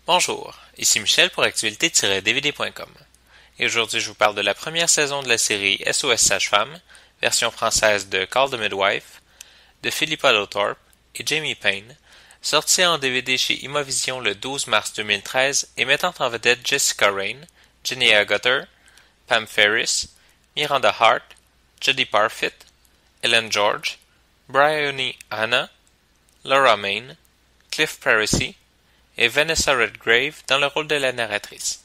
Bonjour, ici Michel pour actualité-dvd.com. Et aujourd'hui je vous parle de la première saison de la série SOS Sage-Femme, version française de Call the Midwife, de Philippa Lowthorpe et Jamie Payne, sortie en DVD chez Imavision le 12 mars 2013 et mettant en vedette Jessica Raine, Jenny Agutter, Pam Ferris, Miranda Hart, Jodie Parfitt, Ellen George, Bryony Hanna, Laura Main, Cliff Parisi et Vanessa Redgrave dans le rôle de la narratrice.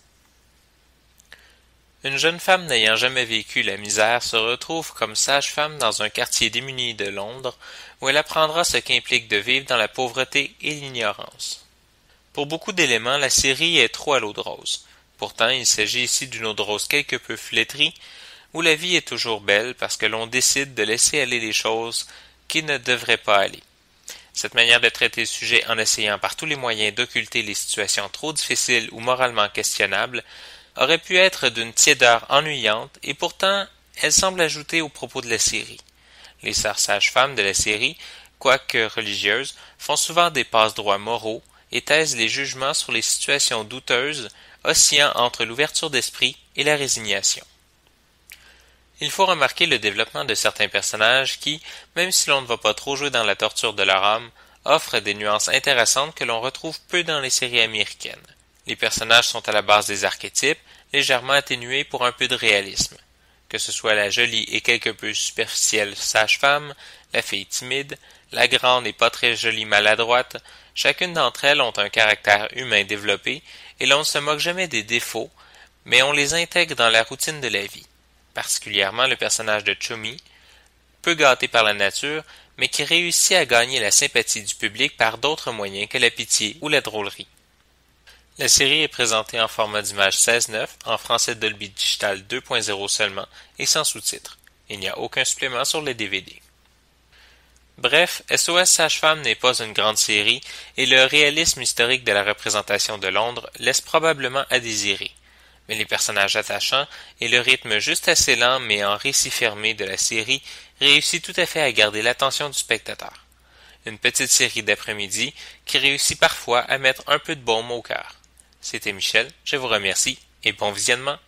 Une jeune femme n'ayant jamais vécu la misère se retrouve comme sage-femme dans un quartier démuni de Londres où elle apprendra ce qu'implique de vivre dans la pauvreté et l'ignorance. Pour beaucoup d'éléments, la série est trop à l'eau de rose. Pourtant, il s'agit ici d'une eau de rose quelque peu flétrie où la vie est toujours belle parce que l'on décide de laisser aller les choses qui ne devraient pas aller. Cette manière de traiter le sujet en essayant par tous les moyens d'occulter les situations trop difficiles ou moralement questionnables aurait pu être d'une tiédeur ennuyante et pourtant elle semble ajouter au propos de la série. Les sœurs sages-femmes de la série, quoique religieuses, font souvent des passe-droits moraux et taisent les jugements sur les situations douteuses, oscillant entre l'ouverture d'esprit et la résignation. Il faut remarquer le développement de certains personnages qui, même si l'on ne va pas trop jouer dans la torture de leur âme, offrent des nuances intéressantes que l'on retrouve peu dans les séries américaines. Les personnages sont à la base des archétypes, légèrement atténués pour un peu de réalisme. Que ce soit la jolie et quelque peu superficielle sage-femme, la fille timide, la grande et pas très jolie maladroite, chacune d'entre elles ont un caractère humain développé et l'on ne se moque jamais des défauts, mais on les intègre dans la routine de la vie. Particulièrement le personnage de Chummy, peu gâté par la nature, mais qui réussit à gagner la sympathie du public par d'autres moyens que la pitié ou la drôlerie. La série est présentée en format d'image 16:9, en français Dolby Digital 2.0 seulement et sans sous-titres. Il n'y a aucun supplément sur les DVD. Bref, SOS Sage-Femme n'est pas une grande série et le réalisme historique de la représentation de Londres laisse probablement à désirer. Mais les personnages attachants et le rythme juste assez lent mais en récit fermé de la série réussit tout à fait à garder l'attention du spectateur. Une petite série d'après-midi qui réussit parfois à mettre un peu de baume au cœur. C'était Michel, je vous remercie et bon visionnement.